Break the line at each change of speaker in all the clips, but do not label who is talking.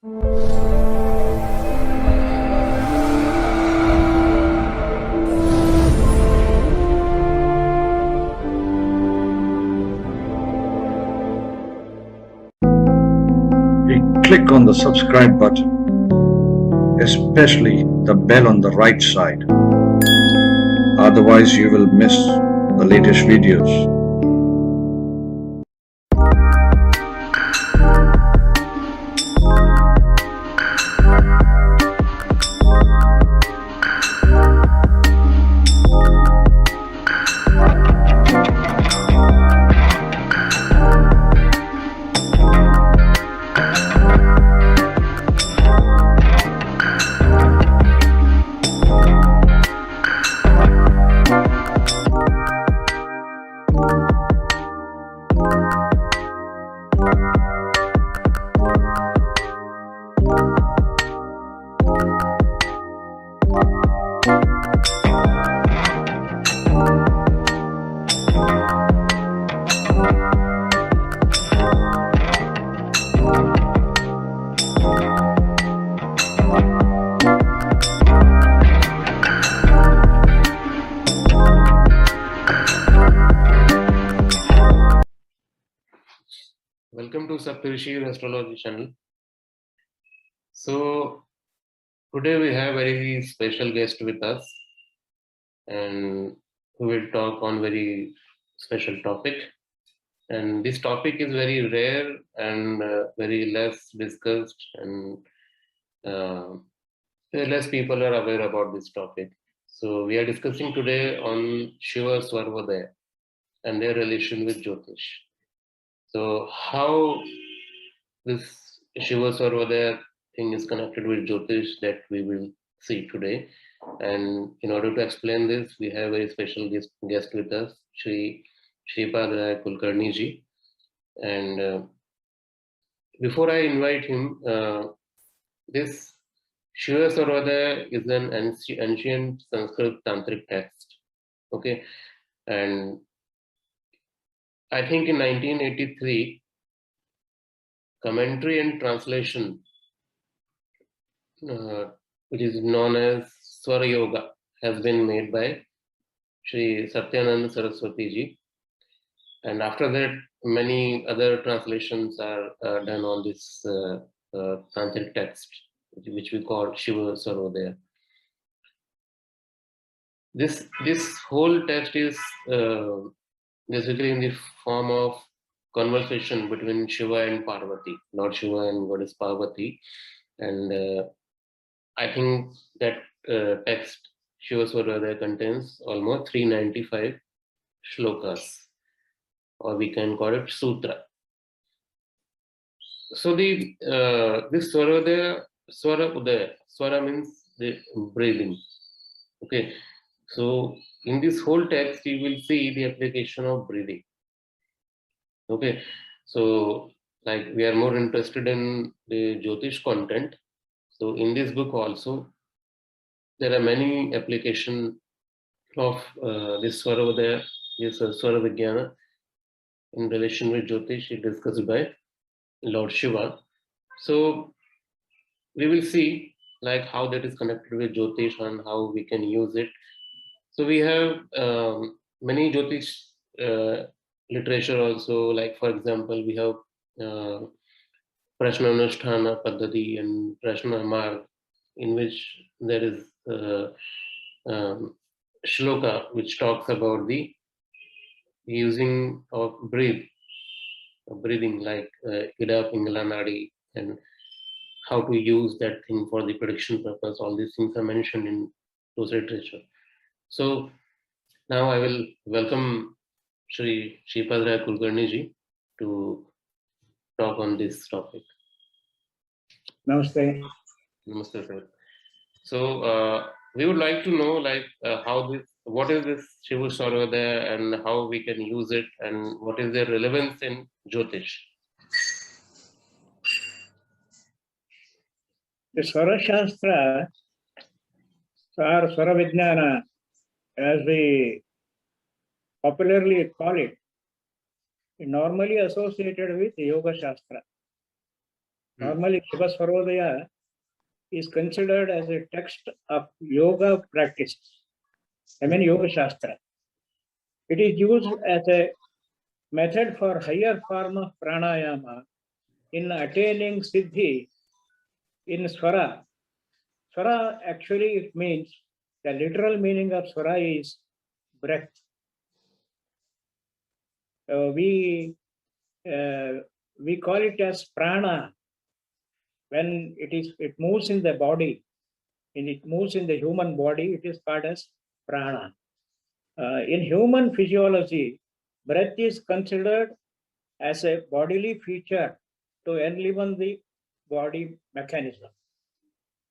Click on the subscribe button, especially the bell on the right side. Otherwise, you will miss the latest videos.
Welcome to Saptarishis Astrology channel. So today we have a very special guest with us, and who will talk on very special topic. And this topic is very rare and very less discussed, and less people are aware about this topic. So we are discussing today on Śiva Swarodaya and their relation with Jyotish. So how this Śiva Swarodaya thing is connected with Jyotish, that we will see today. And in order to explain this, we have a very special guest with us, Shri Sripadarao Kulkarni ji. And before I invite him, this Śiva Swarodaya is an ancient Sanskrit tantric text. Okay, and I think in 1983, commentary and translation, which is known as Swara Yoga, has been made by Shri Satyananda Saraswati ji. And after that, many other translations are done on this tantric text, which we call Śiva Swarodaya. This whole text is basically in the form of conversation between Shiva and Parvati, Lord Shiva and Goddess Parvati. And I think that text, Śiva Swarodaya, contains almost 395 shlokas, or we can call it sutra. So this Swarodaya, Swara Udaya, Swara means the breathing. Okay, so in this whole text, you will see the application of breathing. Okay, so like we are more interested in the Jyotish content. So in this book also, there are many applications of this Swarodaya, this Swara Vijnana in relation with Jyotish, discussed by Lord Shiva. So we will see like how that is connected with Jyotish and how we can use it. So we have many Jyotish literature also, like for example, we have Prashna Anusthana Paddhati and Prashna Marg, in which there is shloka which talks about the using of breathing like Ida Pingala Nadi, and how to use that thing for the prediction purpose. All these things are mentioned in those literature. So now I will welcome Shri Sripadarao Kulkarni ji to talk on this topic.
Namaste.
Namaste, sir. So we would like to know like what is this Śiva Swarodaya and how we can use it, and what is their relevance in Jyotish.
The Swara Shastra, Swara Vijnana, as we popularly call it, is normally associated with Yoga Shastra. Normally, Śiva Swarodaya is considered as a text of yoga practice. I mean, Yoga Shastra. It is used as a method for higher form of pranayama in attaining siddhi in Swara. Swara actually it means, the literal meaning of Swara is breath. We call it as prana when it moves in the body, and it moves in the human body. It is called as prana. In human physiology, breath is considered as a bodily feature to enliven the body mechanism.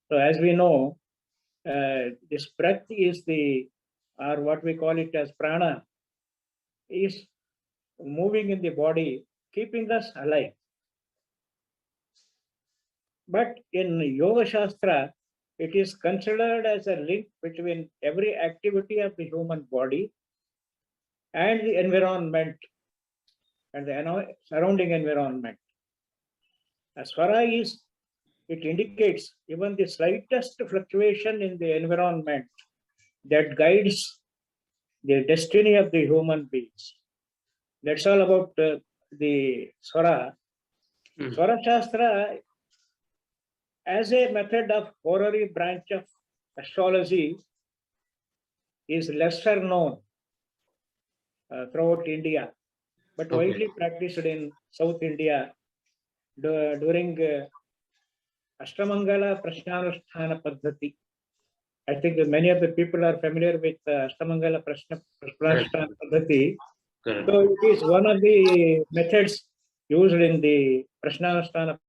So as we know, this breath is or what we call it as prana, is moving in the body, keeping us alive. But in Yoga Shastra, it is considered as a link between every activity of the human body and the environment and the surrounding environment. As Swara is, it indicates even the slightest fluctuation in the environment that guides the destiny of the human beings. That's all about the Swara. Swara Shastra, as a method of horary branch of astrology, is lesser known throughout India, but widely practiced in South India during Ashtamangala Prashnanusthana Paddhati. I think many of the people are familiar with Ashtamangala Prashnanusthana Paddhati. So it is one of the methods used in the Prashnanusthana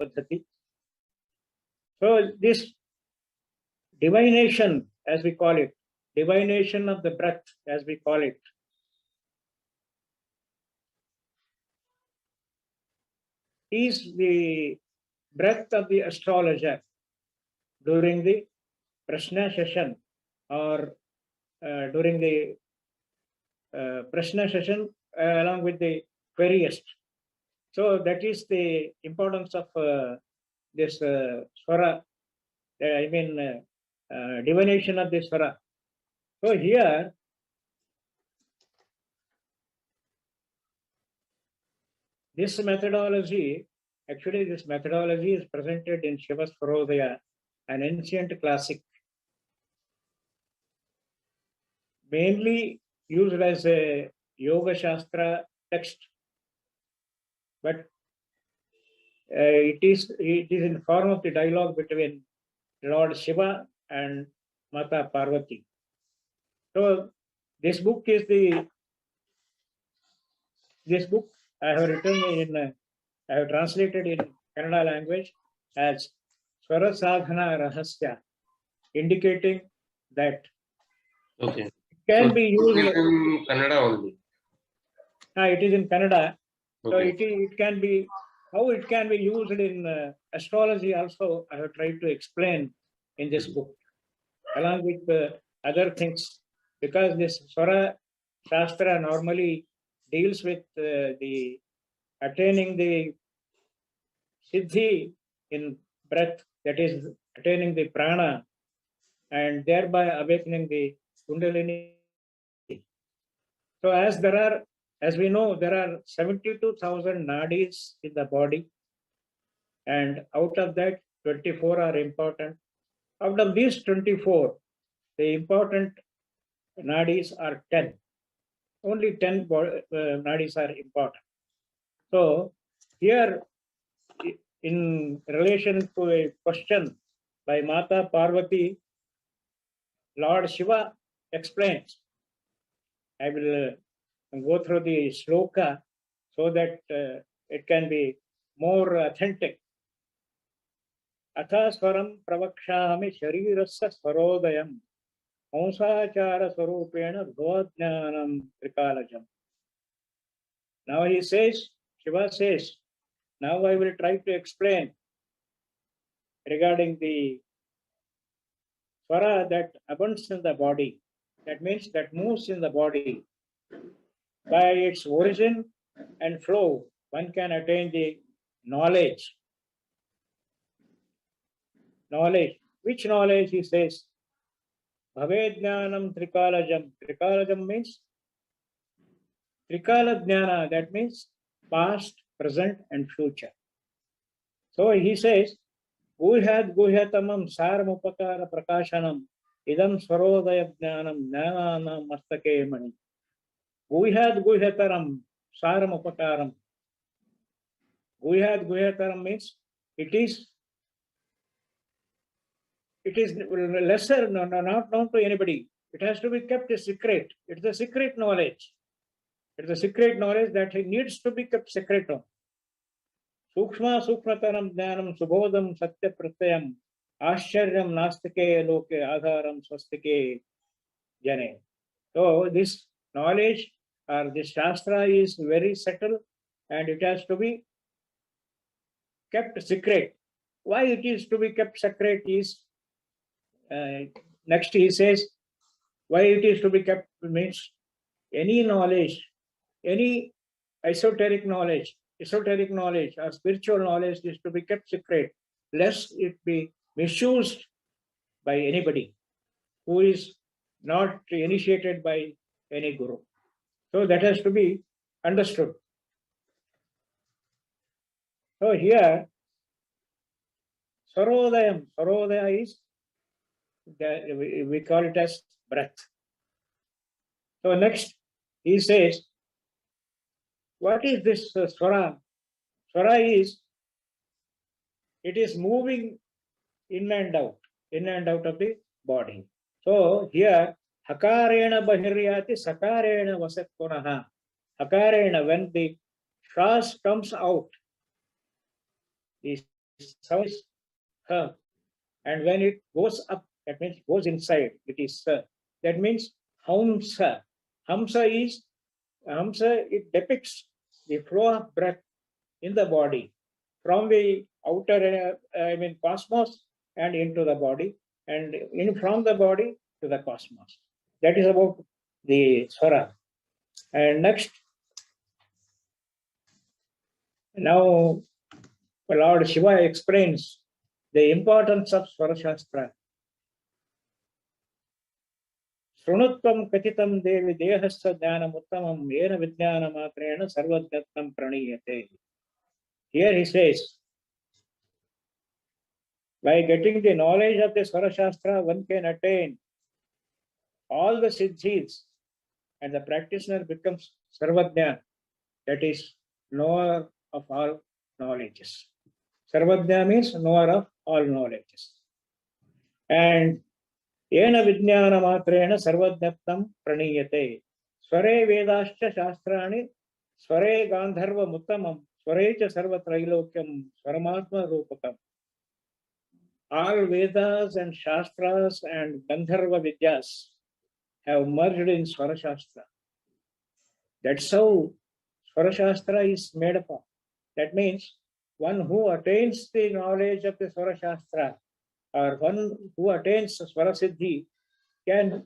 Paddhati. So this divination, as we call it, divination of the breath, as we call it, is the breath of the astrologer during the Prashna session or during the Prashna session along with the queryist. So that is the importance of this Swara, divination of the Swara. So here, this methodology is presented in Śiva Swarodaya, an ancient classic, mainly used as a Yoga Shastra text, but it is in the form of the dialogue between Lord Shiva and Mata Parvati. So this book I have written I have translated in Kannada language as Swara Sadhana Rahasya, indicating that
it
can be used
in Kannada only.
It is in Kannada. So it can be, how it can be used in astrology also, I have tried to explain in this book, along with other things, because this Swara Shastra normally deals with the attaining the siddhi in breath, that is attaining the prana, and thereby awakening the kundalini. So as we know, there are 72,000 nadis in the body, and out of that, 24 are important. Out of these 24, the important nadis are 10. Only 10 nadis are important. So here, in relation to a question by Mata Parvati, Lord Shiva explains. I will go through the shloka so that it can be more authentic. Atha swaram pravakshami sharirasya swarodayam Hansachara swarupena dvajnanam trikalajam. Now he says, Shiva says, now I will try to explain regarding the swara that abounds in the body. That means that moves in the body. By its origin and flow, one can attain the knowledge knowledge. Which knowledge? He says, Bhavedjnanam trikalajam. Trikalajam means Trikala Jnana, that means past, present, and future. So he says, Guhyad Guhyatamam Saramupakara Prakashanam Idam Swarodaya Jnanam Jnananam Mastake Mani. Guhyad Guhyataram Saramupakaram. Guhyad Guhyataram means it is lesser, not known to anybody. It has to be kept a secret. It's a secret knowledge. It's a secret knowledge that needs to be kept secret. Sukshma Sukmataram Jnanam Subodham Satya Pratyam Ascharyam Nastike Loke Adharam Swastike Jane. So this knowledge or this Shastra is very subtle and it has to be kept secret. Why it is to be kept secret is next he says, why it is to be kept means any knowledge, any esoteric knowledge or spiritual knowledge is to be kept secret, lest it be misused by anybody who is not initiated by any guru. So that has to be understood. So here, Swarodaya is, we call it as breath. So next, he says, what is this Swara? Swara is, it is moving in and out of the body. So here, Hakarena Bahiryati Sakarena Vasat Punaha. Hakarena, when the Shas comes out, the sound is Ha. And when it goes up, that means goes inside, it is Sa. That means Hamsa. Hamsa, it depicts the flow of breath in the body from the outer, cosmos and into the body, and from the body to the cosmos. That is about the Swara. And next, now Lord Shiva explains the importance of Swara Shastra. Shrunutvam katitam devi dehasya jnanam uttamam yena vijnana matrena sarvajnattam praniyate. Here he says, by getting the knowledge of the Swara Shastra, one can attain all the siddhis and the practitioner becomes sarvajna, that is, knower of all knowledges. Sarvajna means knower of all knowledges. And Yena vijnana matrena sarvajnattam praniyate. Sware vedascha shastrani sware gandharva muttamam sware cha sarva trailokyam swaramatma rupakam. All Vedas and Shastras and Gandharva Vidyas have merged in Swara Shastra. That's how Swara Shastra is made up of. That means one who attains the knowledge of the Swara Shastra or one who attains Swara Siddhi can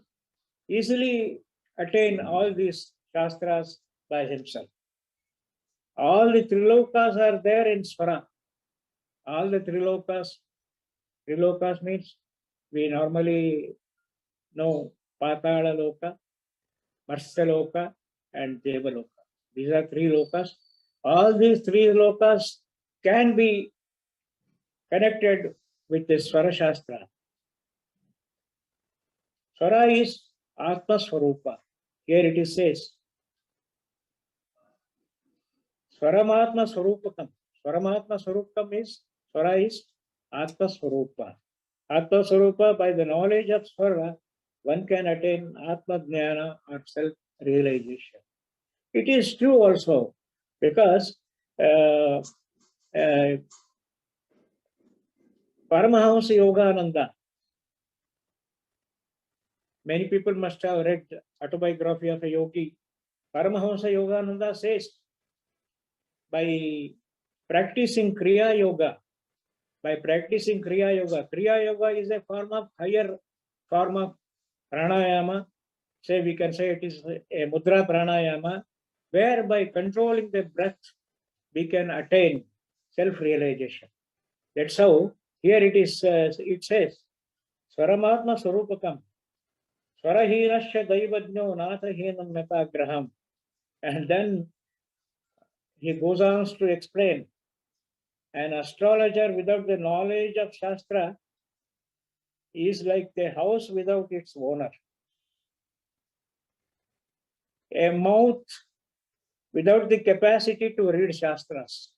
easily attain all these Shastras by himself. All the Trilokas are there in Swara. All the Trilokas means we normally know Patala Loka, Marsya Loka, and Deva Loka. These are three lokas. All these three lokas can be connected with the Swara Shastra. Swara is Atma Swarupa. Here it is says, Swaramatma Swarupakam. Swaramatma Swarupakam is, Swara is Atma Swarupa. Atma Swarupa, by the knowledge of Swara, one can attain Atma Jnana or self-realization. It is true also because Paramahamsa Yogananda, many people must have read autobiography of a yogi. Paramahamsa Yogananda says, by practicing Kriya Yoga, Kriya Yoga is a higher form of pranayama. Say we can say it is a mudra pranayama, where by controlling the breath we can attain self-realization. That's how here it says, Swaramatma Swarupakam, Swarahinasya Daivajno Nathahinam Metagraham. And then he goes on to explain, an astrologer without the knowledge of Shastra is like the house without its owner. A mouth without the capacity to read Shastras,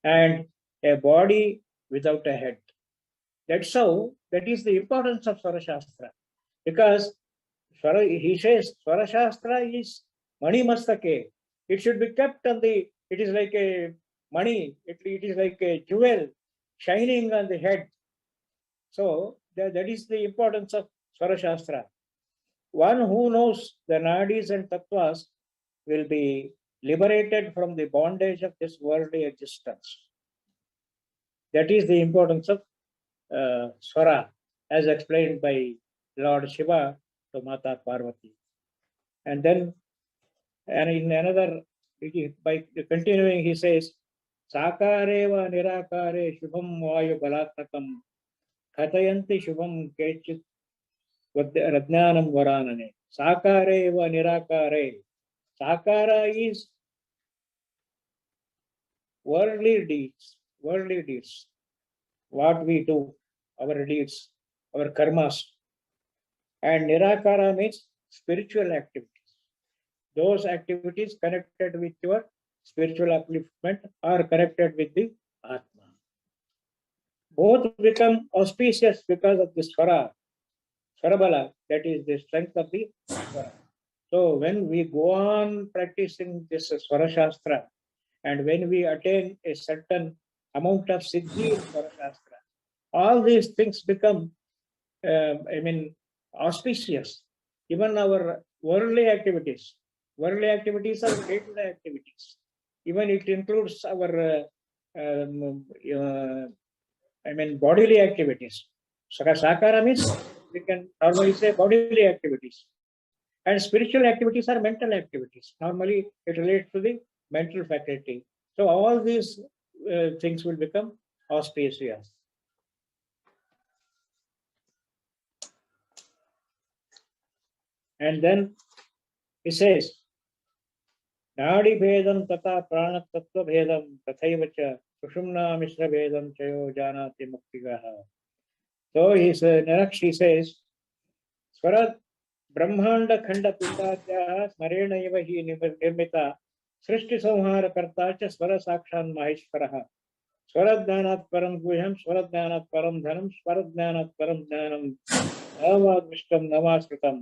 and a body without a head. That is the importance of Swara Shastra. Because he says Swara Shastra is Mani Mastake. It should be kept on it is like a money, it is like a jewel shining on the head. So that is the importance of Swara Shastra. One who knows the nadis and tattvas will be liberated from the bondage of this worldly existence. That is the importance of Swara, as explained by Lord Shiva to Mata Parvati. And then, and in another, by continuing, he says, Sakareva nirakare shubham vayu balatnakam katayanti shubham kechit radnanam varanane. Sakareva nirakare. Sakara is worldly deeds, what we do, our deeds, our karmas. And nirakara means spiritual activities. Those activities connected with your spiritual upliftment are connected with the Atma. Both become auspicious because of the Swarabala, that is the strength of the Swara. So when we go on practicing this Swara Shastra, and when we attain a certain amount of siddhi in Swara Shastra, all these things become, auspicious. Even our worldly activities are day-to-day activities. Even it includes our, bodily activities. Sakara means we can normally say bodily activities. And spiritual activities are mental activities. Normally it relates to the mental faculty. So all these things will become auspicious. And then he says, Nadi Vedam Tata Prana Tattva Vedam Tathaivacha Sushumna Mishra Vedam Chayo Janati Muktigaha. So he says, Swarat Brahmanda Khanda Pitadya Smarena Eva Hi Nirmita Srishti Samhara Kartacha Swara Sakshan Maheshwaraha. Swaradhanat Param Guhyam, Swaradhanat Param Dhanam, Swaradhanat Param Dhanam, Navadvishtam Navasritam.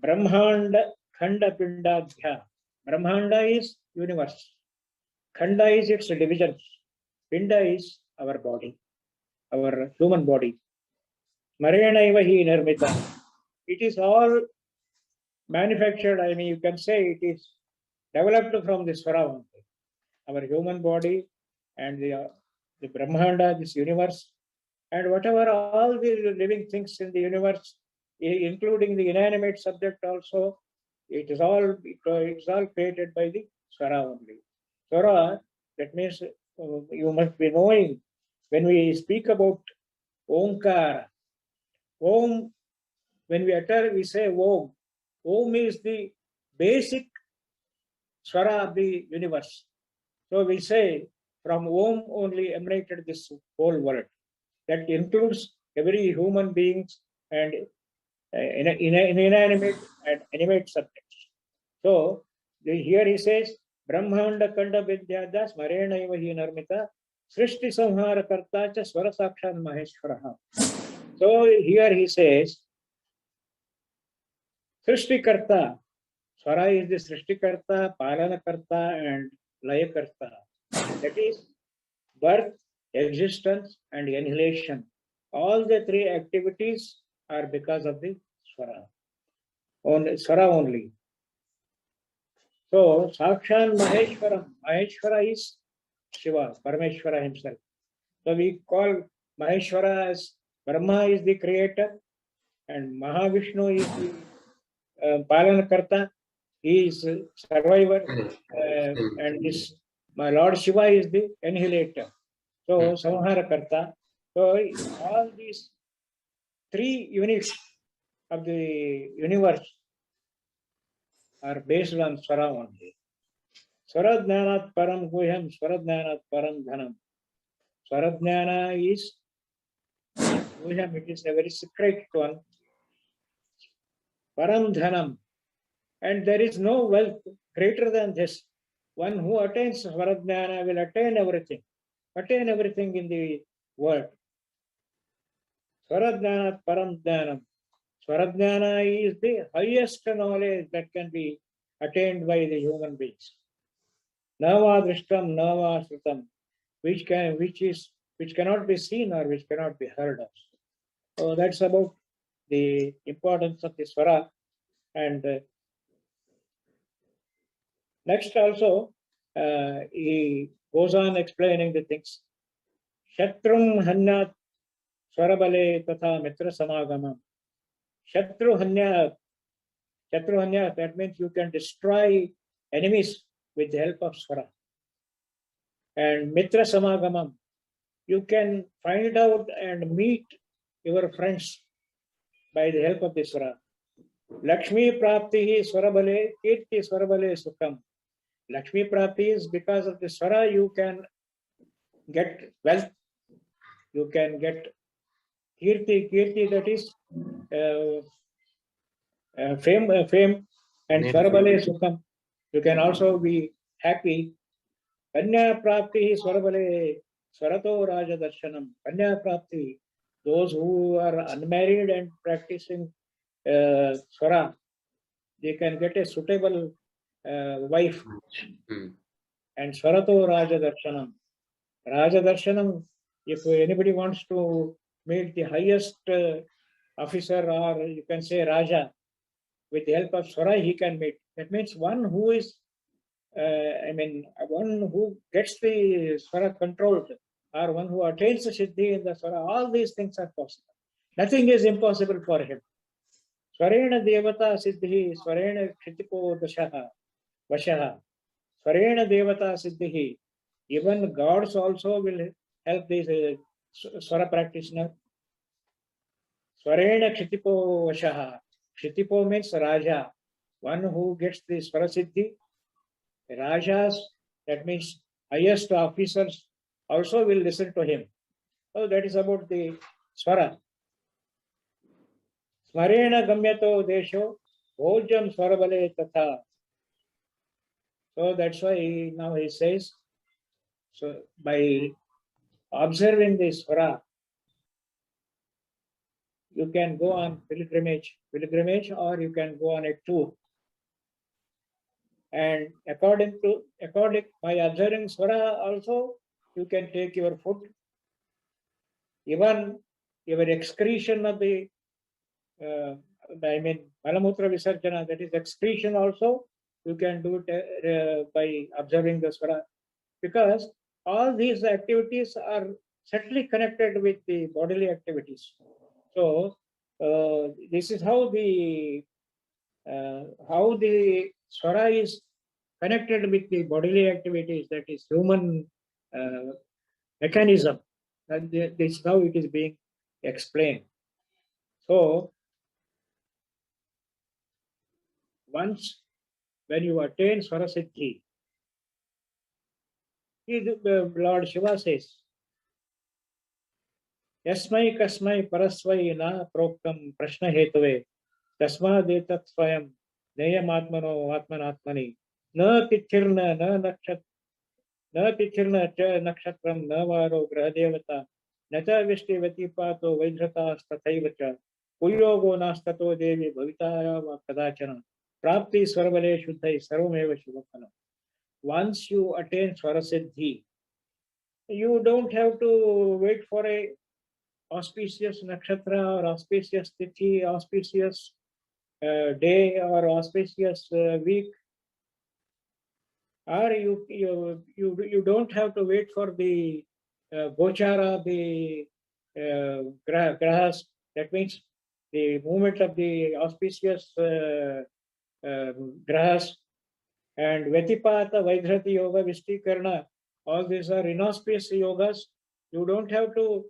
Brahmanda Khanda Pindadhya. Brahmanda is universe. Khanda is its divisions. Pinda is our body, our human body. Marena Eva Hi Nirmita. It is all manufactured, you can say it is developed from the Swara only. Our human body and the Brahmanda, this universe, and whatever all the living things in the universe, including the inanimate subject also, it is all created by the Swara only. Swara, that means you must be knowing when we speak about Omkara. Om, when we utter, we say Om. Om is the basic Swara of the universe. So we say from Om only emanated this whole world. That includes every human beings and inanimate and animate subjects. So here he says, Brahmanda Kanda Vidyada Smarena Eva Hi Narmita Srishti Samhara Kartacha Swara Sakshan Maheshwaraha. So here he says, Srishti Karta. Swara is the Srishti Karta, Palana Karta, and Laya Karta. That is birth, existence, and annihilation. All the three activities are because of the Swara. Swara only. So Sakshan Maheshwaram. Maheshwara is Shiva, Parameshwara himself. So we call Maheshwara as Brahma is the creator, and Mahavishnu is the Palanakarta. He is survivor, and this my Lord Shiva is the annihilator. So Samhara Karta. So all these three units of the universe are based on Swara only. Swaradnyanat param guhyam, Swaradnyanat param dhanam. Swaradnyana is guhyam, it is a very secret one. Param dhanam. And there is no wealth greater than this. One who attains Swaradnyana will attain everything in the world. Swaradnyanat param dhanam. Swaradnyana is the highest knowledge that can be attained by the human beings. Nava drishtam, nava shrutam, which cannot be seen or which cannot be heard of. So that's about the importance of the Swara. And next also, he goes on explaining the things. Shatrum hanyat swarabale tatha mitra samagamam. Shatru hanyat, that means you can destroy enemies with the help of Swara. And mitra samagamam, you can find out and meet your friends by the help of the Swara. Lakshmi prapti swarabale, kirti swarabale sukham. Lakshmi prapti is because of the Swara you can get wealth, you can get kirti, that is fame, and swarabale sukham. You can also be happy. Kanya prapti swarabale swarato raja darshanam. Kanya prapti, those who are unmarried and practicing Swara, they can get a suitable wife. And Swarato Raja Darshanam. Raja Darshanam, if anybody wants to meet the highest officer, or you can say Raja, with the help of Swara, he can meet. That means one who is, one who gets the Swara controlled, or one who attains the Siddhi in the Swara, all these things are possible. Nothing is impossible for him. Swarena Devata Siddhi, Swarena Kshitipo Dashaha, Vashaha. Swarena Devata Siddhi. Even gods also will help this Swara practitioner. Swarena Kshitipo Vashaha. Kshitipo means Raja, one who gets the Swara Siddhi. Rajas, that means highest officers, also will listen to him. So that is about the Swara. Smarena Gamyato Desho, Bhojam Swarabale Tatha. So that's why now he says, so by observing this Swara, you can go on pilgrimage, or you can go on a tour. And by observing Swara also, you can take your food. Even your excretion of the Malamutra Visarjana, that is excretion also, you can do it by observing the Swara. Because all these activities are certainly connected with the bodily activities. So this is how the Swara is connected with the bodily activities, that is human mechanism. And this is how it is being explained. So once when you attain Swara Siddhi, Lord Shiva says, Yasmai kasmai parasvai na proktam prashna hetave tasmadetat swayam neyamatmano atmanatmani na tichirna cha nakshatram na varo grahadevata nata vishti vatipato vaidhrata stathaivacha kuyogo nastato devi bhavitaya va kadachana prapti swarvale shuddhai sarvameva shubhakanam. Once you attain Swara Siddhi, you don't have to wait for a auspicious nakshatra or auspicious tithi, auspicious day or auspicious week, or you don't have to wait for the gochara, the grahas. That means the movement of the auspicious grahas. And Vetipata, Vaidhrati Yoga, Vishtikarna, all these are inauspicious yogas. You don't have to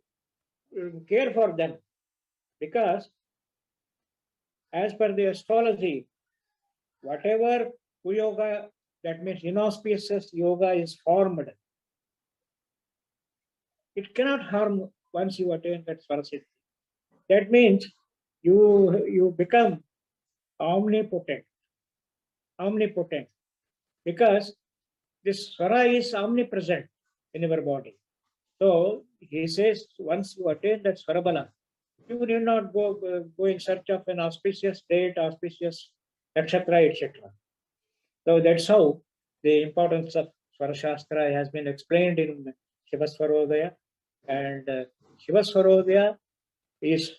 care for them, because as per the astrology, whatever yoga, that means inauspicious yoga is formed, it cannot harm once you attain that Swarasiddhi. That means you become omnipotent, because this Swara is omnipresent in your body. So he says, once you attain that Swarabala, you need not go in search of an auspicious date, auspicious nakshatra, etc. So that's how the importance of Swara Shastra has been explained in Śiva Swarodaya. And Śiva Swarodaya is,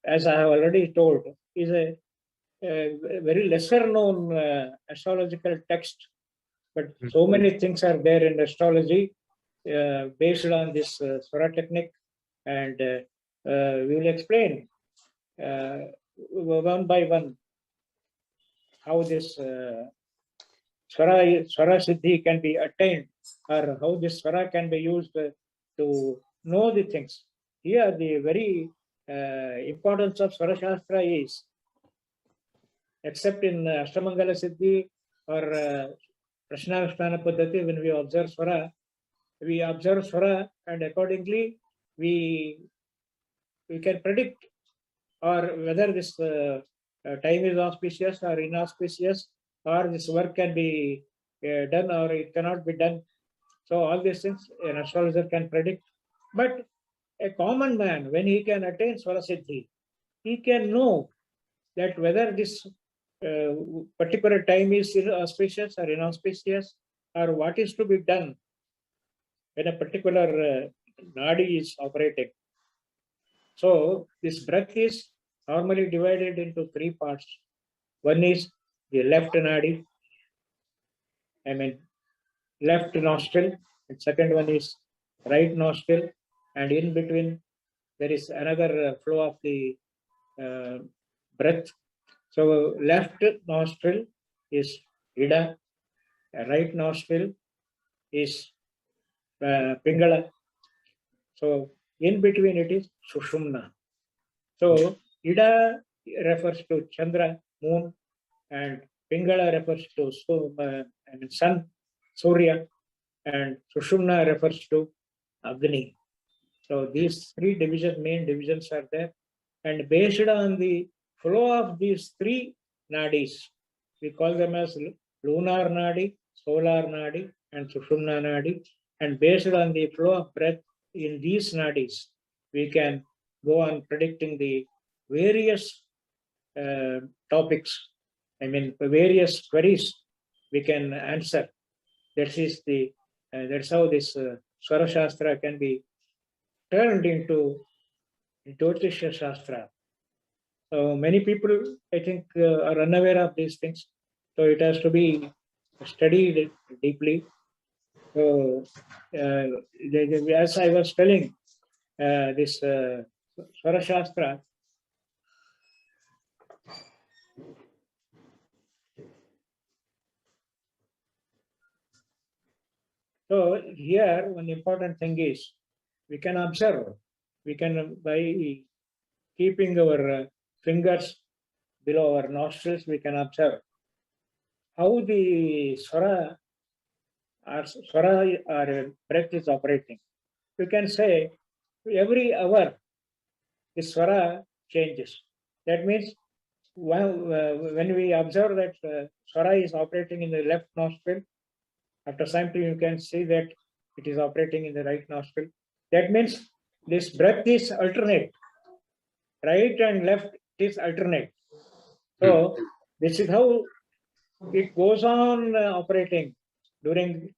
as I have already told, is a very lesser known astrological text, but so many things are there in astrology based on this Swara technique, and we will explain one by one how this Swara Siddhi can be attained, or how this Swara can be used to know the things. Here, the very importance of Swara Shastra is, except in Ashtamangala Siddhi or Prashnavasthana Paddhati, when we observe Swara, and accordingly we can predict or whether this time is auspicious or inauspicious, or this work can be done or it cannot be done. So all these things an astrologer can predict. But a common man, when he can attain Swara Siddhi, he can know that whether this particular time is auspicious or inauspicious, or what is to be done when a particular nadi is operating. So this breath is normally divided into three parts. One is the left nadi, left nostril, and second one is right nostril, and in between there is another flow of the breath. So left nostril is Ida, right nostril is Pingala. So in between it is Sushumna. So Ida refers to Chandra, moon, and Pingala refers to sun, Surya, and Sushumna refers to Agni. So these three main divisions are there, and based on the flow of these three nadis, we call them as lunar nadi, solar nadi, and Sushumna nadi. And based on the flow of breath in these nadis, we can go on predicting the various topics. Various queries we can answer. That is that's how this Swara Shastra can be turned into Jyotish Shastra. So many people, I think, are unaware of these things. So it has to be studied deeply. So, as I was telling, this Swara Shastra, so here one important thing is we can observe. We can, by keeping our fingers below our nostrils, we can observe how the Swara or breath is operating. You can say every hour the Swara changes. That means when we observe that Swara is operating in the left nostril, after some time you can see that it is operating in the right nostril. That means this breath is alternate. Right and left is alternate. So this is how it goes on operating during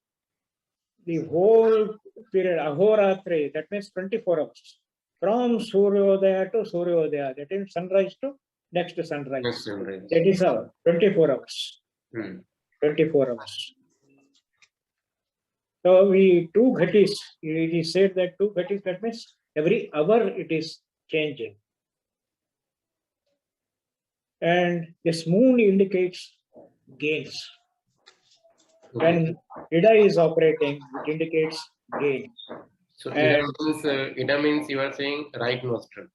the whole period, ahoratri, that means 24 hours. From Suryodaya to Suryodaya, that is sunrise to next sunrise. That is our 24 hours. 24 hours. So two ghatis, it is said that two ghatis, that means every hour it is changing. And this moon indicates gains. When Ida is operating, it indicates gain.
So
And
Ida means you are saying right nostril.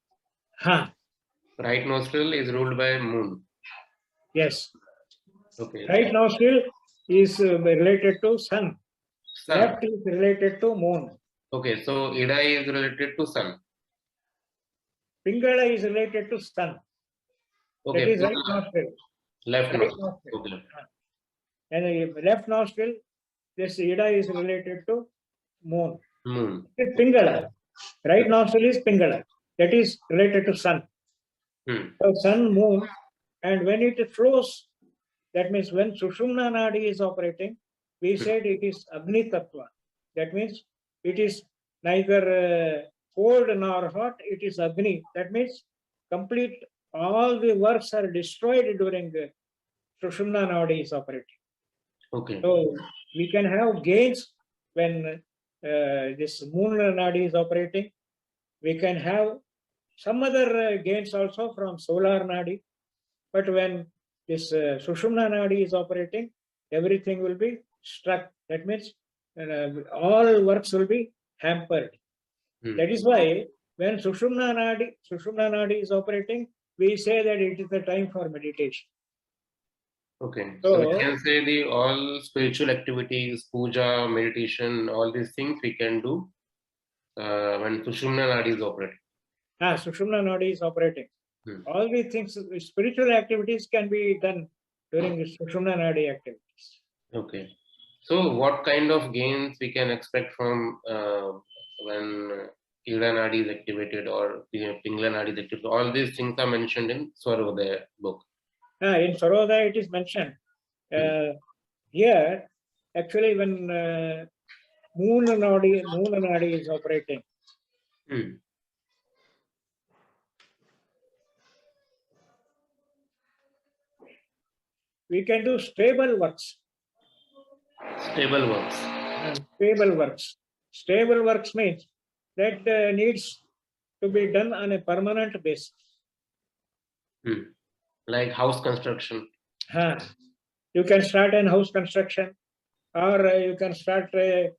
Right nostril is ruled by moon.
Yes.
Okay.
Right nostril is related to sun.
Sun.
Left is related to moon.
Okay, so Ida is related to sun.
Pingala is related to sun.
Okay.
That is right nostril.
Left
Right
nostril.
nostril.
Okay.
And left nostril, this Ida is related to moon.
Moon.
Pingala. Right nostril is Pingala. That is related to sun. So sun, moon, and when it flows, that means when Sushumna Nadi is operating, we said it is Agni Tattva. That means it is neither cold nor hot, it is Agni. That means complete, all the works are destroyed during the Sushumna Nadi is operating.
Okay.
So we can have gains when this moon Nadi is operating. We can have some other gains also from solar Nadi. But when this Sushumna Nadi is operating, everything will be struck. That means all works will be hampered. That is why when Sushumna Nadi is operating, we say that it is the time for meditation.
Okay. So we can say the all spiritual activities, puja, meditation, all these things we can do when Sushumna Nadi is operating.
Sushumna Nadi is operating. All these things, spiritual activities can be done during the Sushumna Nadi activities.
Okay. So what kind of gains we can expect from when Ida Nadi is activated or Pingala Nadi is activated? All these things are mentioned in Swarodaya book.
In Swarodaya it is mentioned. Here, actually, when moon Nadi is operating, we can do stable works.
Stable works.
Stable works. Stable works means that needs to be done on a permanent basis.
Like house construction.
You can start an house construction, or you can start a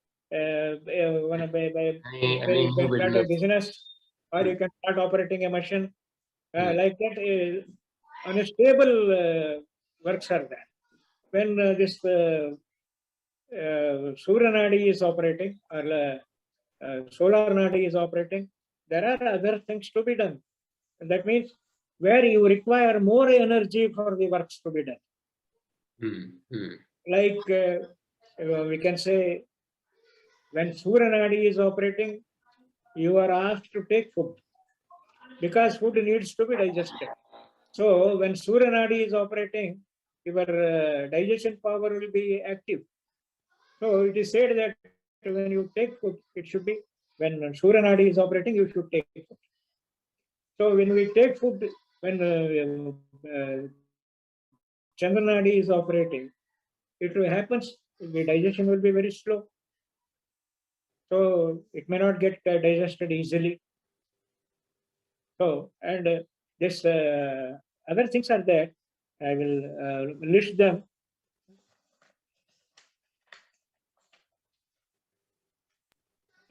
business, or you can start operating a machine. Like that, on a stable works are there. When this Surya Nadi is operating, or solar Nadi is operating, there are other things to be done. And that means where you require more energy for the works to be done. Like we can say, when Surya Nadi is operating, you are asked to take food because food needs to be digested. So when Surya Nadi is operating, your digestion power will be active. So it is said that when you take food, it should be when Surya Nadi is operating, you should take food. So when we take food, when Chandra Nadi is operating, it happens, the digestion will be very slow. So it may not get digested easily. So, and this other things are there. I will list them.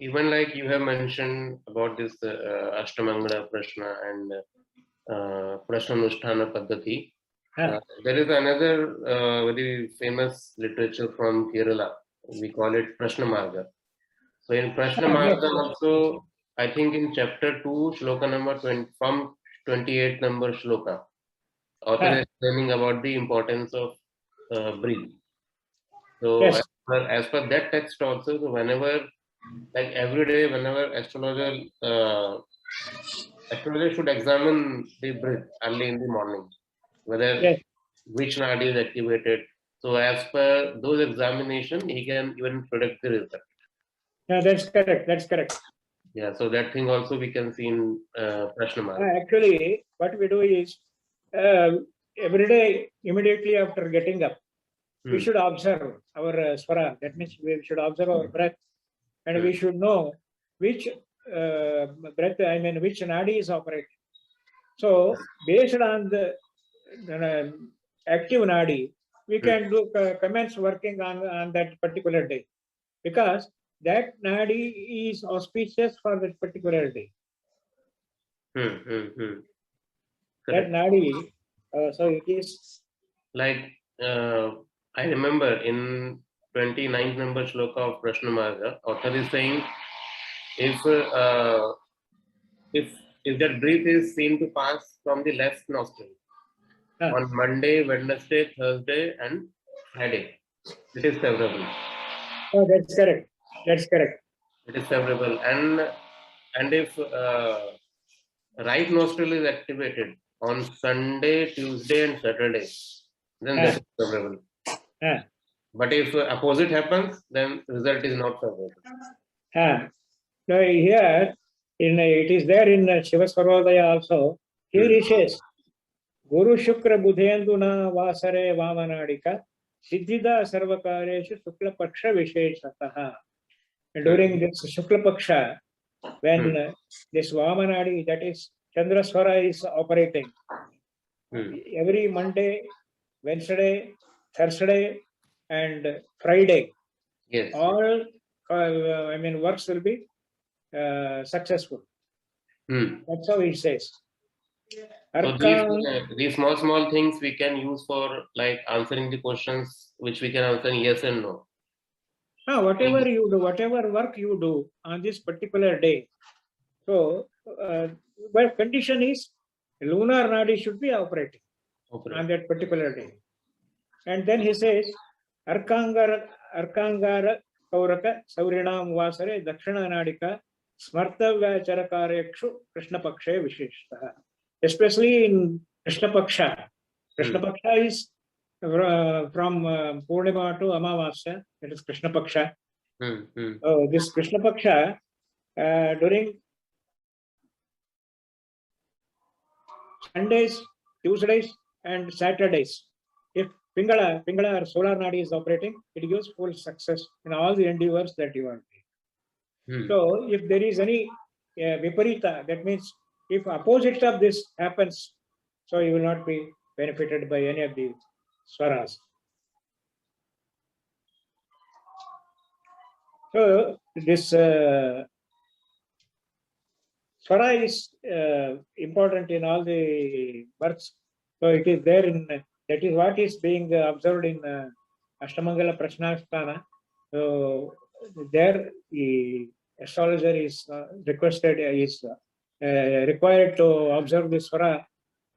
Even like you have mentioned about this Ashtamangala Prashna and Prashna Nusthana Paddhati. There is another very famous literature from Kerala. We call it Prashna Marga. So in Prashna Marga also, I think in chapter 2, shloka number 20, from 28th number shloka, author is explaining about the importance of breath. So as per that text also, so whenever, like every day, whenever astrologer should examine the breath early in the morning, whether which nadi is activated. So as per those examination, he can even predict the result.
Yeah, that's correct. That's correct.
Yeah, so that thing also we can see in Prashna Marga.
Actually, what we do is every day, immediately after getting up, we should observe our swara. That means we should observe our breath, and we should know which breath, which nadi is operating. So, based on the active nadi, we can do commence working on that particular day, because that nadi is auspicious for that particular day. That
Correct.
nadi, so it is
Like I remember in 29th number shloka of Prashna Marga, author is saying if uh, if if that breath is seen to pass from the left nostril on Monday, Wednesday, Thursday, and Friday, it is favorable.
oh, that's correct. That's correct.
It is favorable, and if right nostril is activated on Sunday, Tuesday, and Saturday, then that is favorable.
Ah,
But if opposite happens, then result is not favorable.
Now here, it is there in Śiva Swarodaya also. Here he says, Guru Shukra Budhenduna Vasare Vamanadika Siddhida Sarvakareshu Shukla Paksha Visheshataha. And during this Shukla Paksha, when this Vamanadi, that is Chandra Swara, is operating, every Monday, Wednesday, Thursday, and Friday,
Yes.
all works will be successful. That's how he says.
So these small things we can use for like answering the questions which we can answer in yes and no.
Whatever you do, whatever work you do on this particular day. So, but condition is lunar nadi should be operating on that particular day. And then he says, Arkangara Kauraka Saurinam Vasare Dakshina Nadika Smartavya Charakarekshu Krishna Pakshe Visheshtaha. Especially in Krishna Paksha. Krishna Paksha is from Purnima to Amavasya, that is Krishna Paksha. This Krishna Paksha during Sundays, Tuesdays, and Saturdays, if Pingala or solar nadi is operating, it gives full success in all the endeavors that you are doing. So, if there is any viparita, that means if opposite of this happens, so you will not be benefited by any of the swaras. So this swara is important in all the births. So it is there in, that is what is being observed in Ashtamangala Prashnasthana. So there the astrologer is required to observe the swara,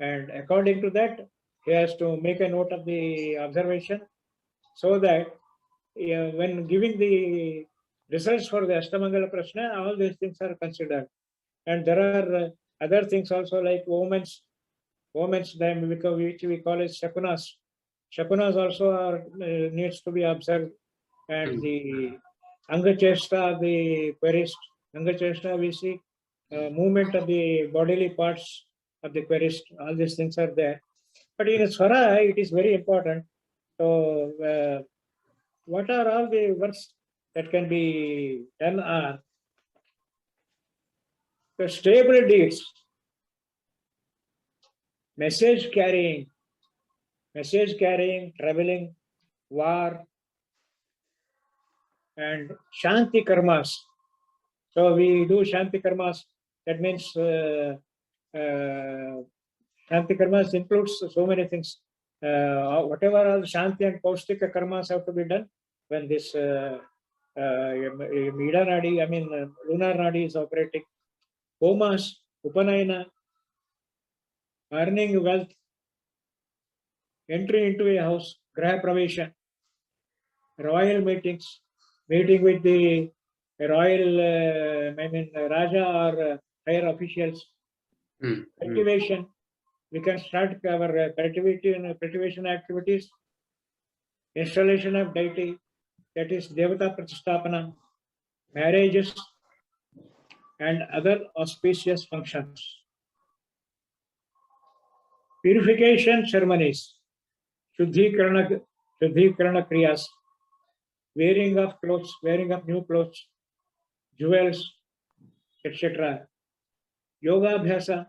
and according to that he has to make a note of the observation, so that when giving the results for the Ashtamangala Prashna, all these things are considered. And there are other things also, like women's name, which we call as shakunas. Shakunas also are needs to be observed, and the angachesta of the querist. Angachesta, we see movement of the bodily parts of the querist. All these things are there. But in Swara, it is very important. So, what are all the works that can be done are the stable deeds, message carrying, traveling, war, and Shanti karmas. So we do Shanti karmas. That means Shanti karmas includes so many things. Whatever are Shanti and Paustika karmas have to be done when this Mida Nadi, lunar Nadi is operating. Homas, Upanayana, earning wealth, entry into a house, Graha Pravesha, royal meetings, meeting with the royal, Raja or higher officials, cultivation. We can start our cultivation activities, installation of deity, that is Devata Pratistapana, marriages, and other auspicious functions. Purification ceremonies, Shuddhikarana kriyas, wearing of clothes, wearing of new clothes, jewels, etc. Yoga abhyasa,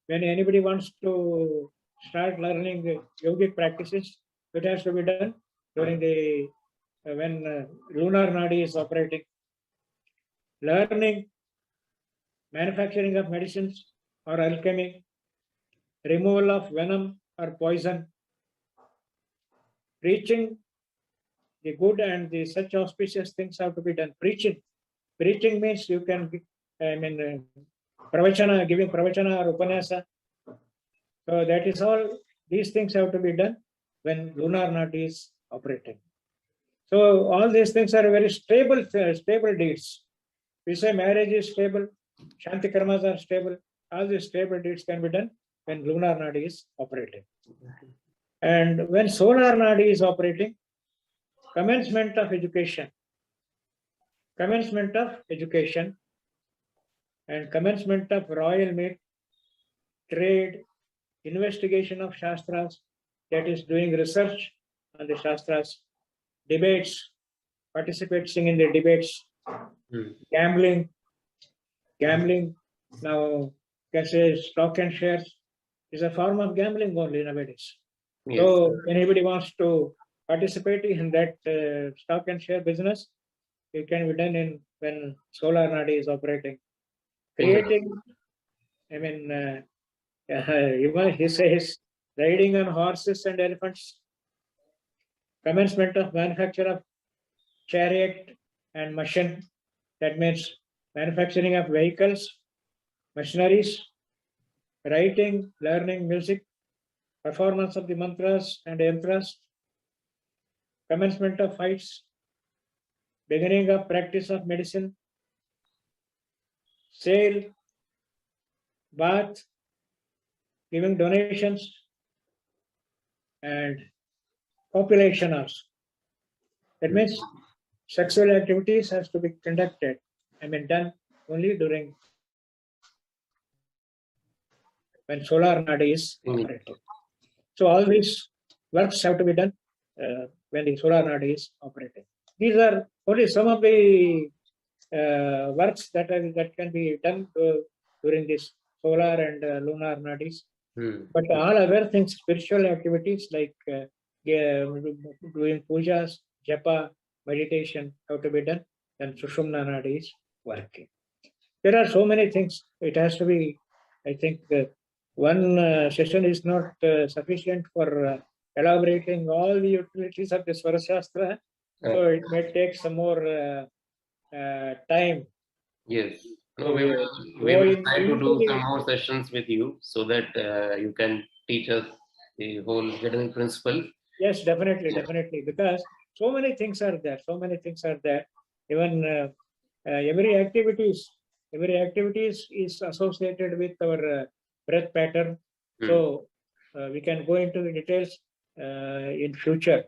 when anybody wants to start learning yogic practices, it has to be done during the when lunar nadi is operating, learning manufacturing of medicines or alchemy, removal of venom or poison, preaching the good and the such auspicious things have to be done. Preaching means you can, pravachana, giving pravachana or upanasa. So that is all. These things have to be done when lunar nadi is operating. So all these things are very stable deeds. We say marriage is stable, shanti karmas are stable. All these stable deeds can be done when lunar nadi is operating. And when solar nadi is operating, commencement of education and commencement of royal meet, trade, investigation of shastras, that is doing research on the shastras, debates, participating in the debates, gambling. Now, can say stock and shares is a form of gambling only nowadays.
Yes.
So anybody wants to participate in that stock and share business, it can be done when solar nadi is operating. Creating, he says, riding on horses and elephants, commencement of manufacture of chariot and machine, that means manufacturing of vehicles, machineries, writing, learning music, performance of the mantras and yantras, commencement of fights, beginning of practice of medicine, sale, Bhatt, giving donations, and copulation also. That means sexual activities has to be conducted, done only during when solar nadi is operating. So all these works have to be done when the solar nadi is operating. These are only some of the works that can be done during this solar and lunar nadis. But all other things, spiritual activities like doing pujas, japa, meditation have to be done, and Sushumna nadi is working. There are so many things. It has to be, I think, one session is not sufficient for elaborating all the utilities of the Swara Shastra. So it may take some more time.
Yes. No, we will try to do some more sessions with you so that you can teach us the whole general principle.
Yes, definitely. Because so many things are there. Even every activities is associated with our breath pattern. So we can go into the details in future.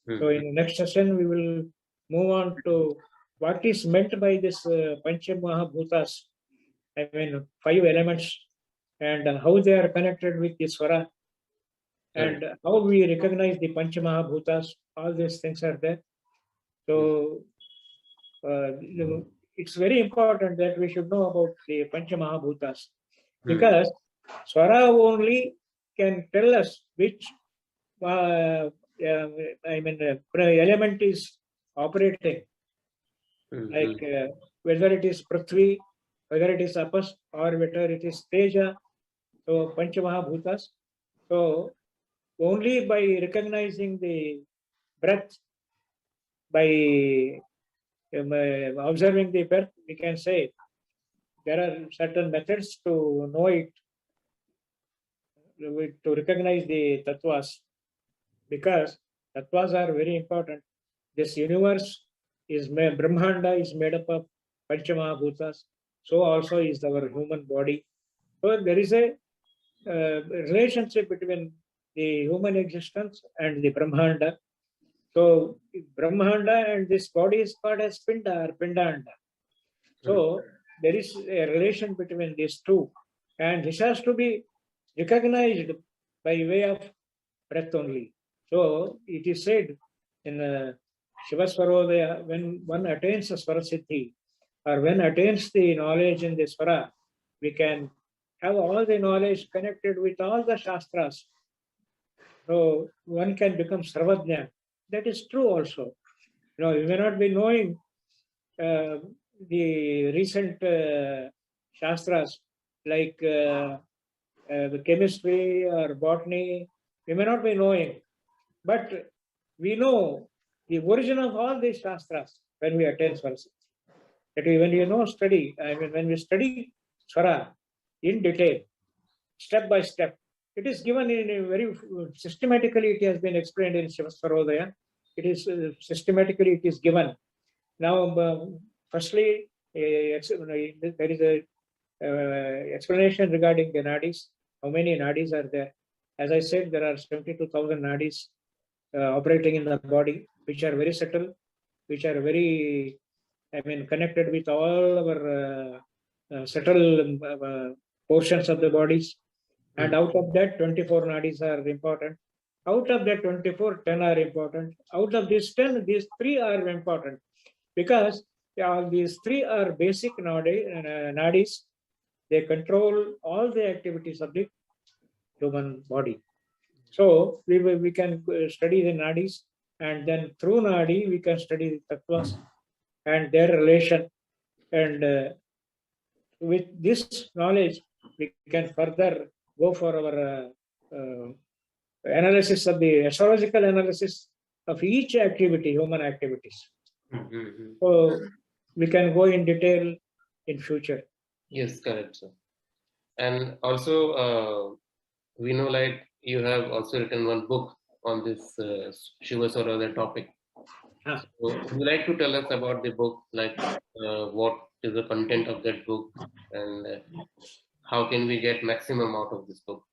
So in the next session, we will move on to what is meant by this Pancha Mahabhutas, 5 elements, and how they are connected with the Swara, and how we recognize the Pancha Mahabhutas. All these things are there. So it's very important that we should know about the Pancha Mahabhutas, because Swara only can tell us which element is operating. Like whether it is Prithvi, whether it is Apas, or whether it is Teja. So Pancha Mahabhutas. So only by recognizing the breath, by observing the breath, we can say there are certain methods to know it, to recognize the tattvas, because tattvas are very important. This universe is Brahmanda is made up of Pancha Mahabhutas. So also is our human body. So there is a relationship between the human existence and the Brahmanda. So Brahmanda and this body is called as Pinda or Pindanda. So there is a relation between these two, and this has to be recognized by way of breath only. So it is said in Śiva Swarodaya, when one attains a Swara Siddhi, or when attains the knowledge in the Swara, we can have all the knowledge connected with all the Shastras. So one can become Sarvajna. That is true also. You may not be knowing the recent shastras like the chemistry or botany. We may not be knowing, but we know the origin of all these shastras when we attend Swara. When you study, when we study Swara in detail, step by step, it is given in a very systematically. It has been explained in Śiva Swarodaya. It is systematically it is given. Now, firstly, there is a explanation regarding the nadis. How many nadis are there? As I said, there are 72,000 nadis operating in the body, which are very subtle, which are very, connected with all our subtle portions of the bodies. And out of that, 24 nadis are important. Out of that 24, 10 are important. Out of these 10, these 3 are important because these 3 are basic nadis. They control all the activities of the human body. So we can study the nadis, and then through nadi we can study the tattvas and their relation. And with this knowledge, we can further go for our analysis of the astrological analysis of each activity, human activities. So we can go in detail in future.
Yes, correct, sir. And also, we know like you have also written one book on this Śiva Swarodaya topic. So would you like to tell us about the book, like what is the content of that book, and how can we get maximum out of this book?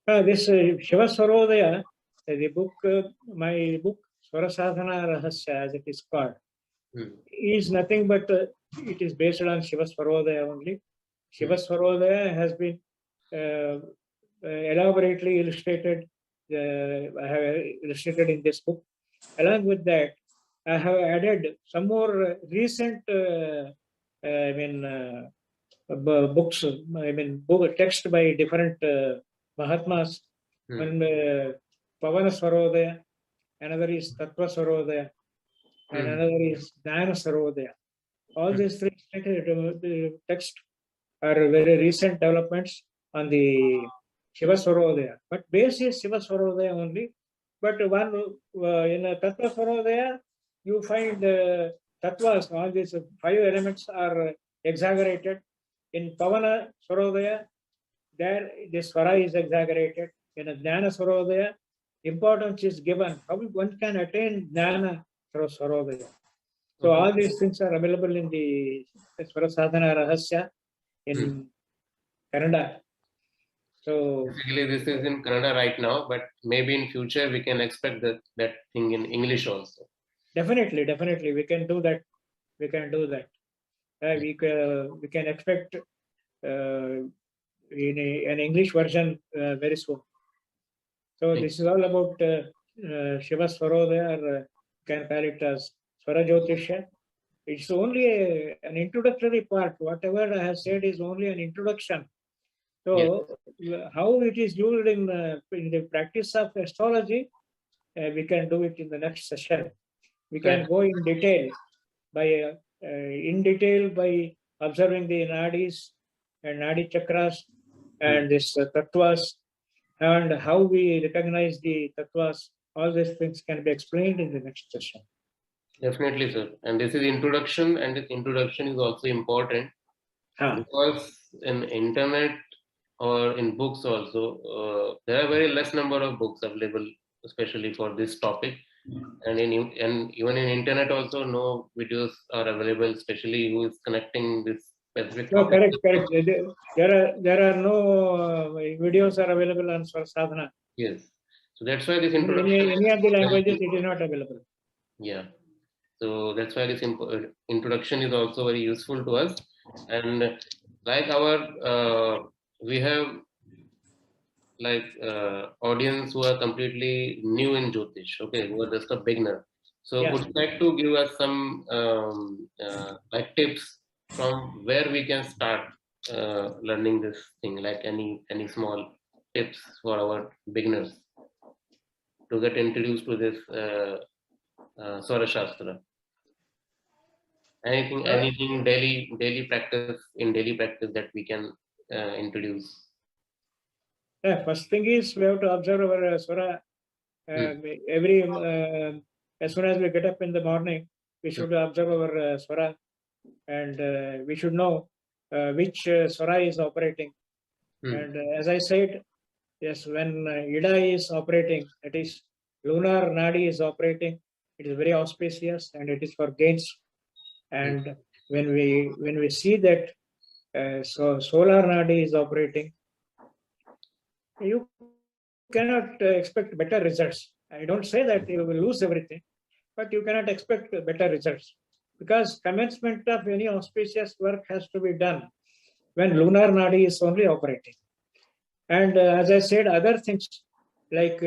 This Śiva Swarodaya, the book, my book, Swara Sadhana Rahasya, as it is called, is nothing but it is based on Śiva Swarodaya only. Śiva Swarodaya has been elaborately illustrated. I have illustrated in this book. Along with that, I have added some more recent, books. Text by different Mahatmas. One Pavana Swarodaya, another is Tattva Swarodaya, and another is Jnana Swarodaya. All these 3 texts are very recent developments on the Śiva Swarodaya. But base is Śiva Swarodaya only. But one in a Tattva Swarodaya, you find tattvas, all these 5 elements are exaggerated. In Pavana Swarodaya, there the Swara is exaggerated. In a Jnana Swarodaya, importance is given. How one can attain Jnana through Swarodaya. So all these things are available in the Swara Sadhana Rahasya in Kannada. So
basically, this is in Kannada right now, but maybe in future we can expect that thing in English also.
Definitely, we can do that. We can expect in an English version very soon. So this is all about Śiva Swarodaya, or can call it as Swara Jyotisha. It's only an introductory part. Whatever I have said is only an introduction. So how it is used in the practice of astrology, we can do it in the next session. We can go in detail by observing the nadis and nadi chakras and this tattvas, and how we recognize the tattvas. All these things can be explained in the next session.
Definitely, sir. And this is introduction, and this introduction is also important because in internet or in books also, there are very less number of books available, especially for this topic. And even in internet also, no videos are available, especially who is connecting this specific topic.
Correct. There are no videos are available on Swara Sadhana.
Yes. So that's why this introduction.
In any of the languages, it is not available.
Yeah. So that's why this introduction is also very useful to us. And like our, we have like audience who are completely new in Jyotish, okay, who are just a beginner. So would you like to give us some like tips from where we can start learning this thing, like any small tips for our beginners to get introduced to this Swara Shastra. Anything daily practice that we can introduce.
Yeah, first thing is we have to observe our Swara. Every as soon as we get up in the morning, we should observe our Swara, and we should know which Swara is operating. And as I said, yes, when Ida is operating, that is lunar Nadi is operating, it is very auspicious and it is for gains. And when we see that so solar Nadi is operating, you cannot expect better results. I don't say that you will lose everything, but you cannot expect better results, because commencement of any auspicious work has to be done when lunar Nadi is only operating. And as I said, other things like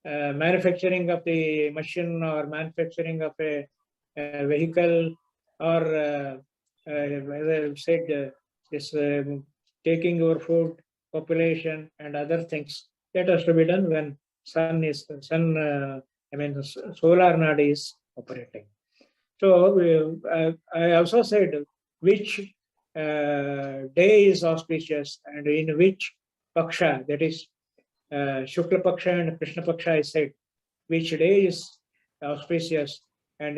manufacturing of the machine or manufacturing of a vehicle, or as I said, this taking your food, population, and other things, that has to be done when solar Nadi is operating. So I also said which day is auspicious and in which Paksha, that is Shukla Paksha and Krishna Paksha, I said which day is auspicious, and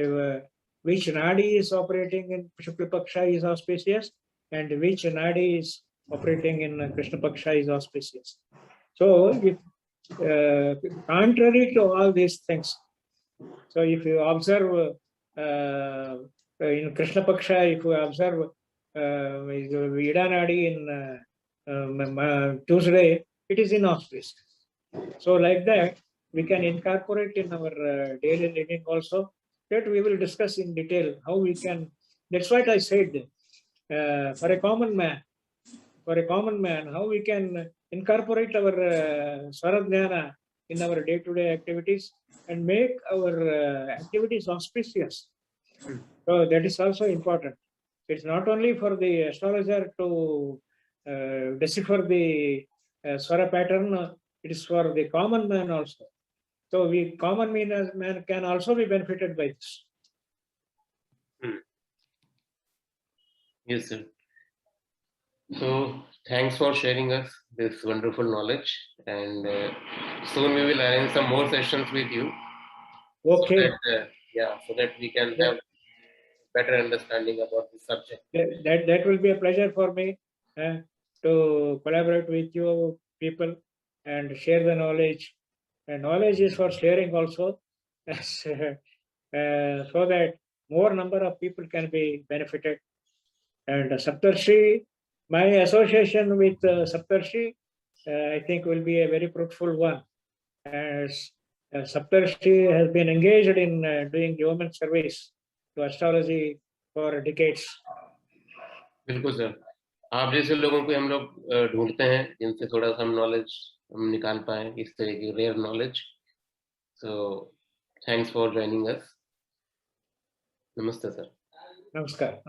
which Nadi is operating in Shukla Paksha is auspicious, and which Nadi is operating in Krishna Paksha is auspicious. So, if contrary to all these things, so if you observe in Krishna Paksha, if you observe Ida Nadi in Tuesday, it is inauspicious. So like that, we can incorporate in our daily living also. That we will discuss in detail how we can. That's what I said. For a common man, how we can incorporate our Swaradhyana in our day-to-day activities and make our activities auspicious. So that is also important. It's not only for the astrologer to decipher the Swara pattern, it is for the common man also. So we common man can also be benefited by this.
Yes, sir. So thanks for sharing us this wonderful knowledge, and soon we will arrange some more sessions with you.
Okay.
So that we can have better understanding about the subject.
That will be a pleasure for me to collaborate with you people and share the knowledge. And knowledge is for sharing also, so that more number of people can be benefited. And Saptarshi, my association with Saptarshi, I think will be a very fruitful one, as Saptarshi has been engaged in doing human service to astrology for decades.
बिल्कुल sir, आप जैसे लोगों को हम लोग ढूंढते हैं जिनसे थोड़ा सा हम नॉलेज हम निकाल पाए, इस तरह की rare knowledge. So thanks for joining us. Namaste sir.
Namaskar.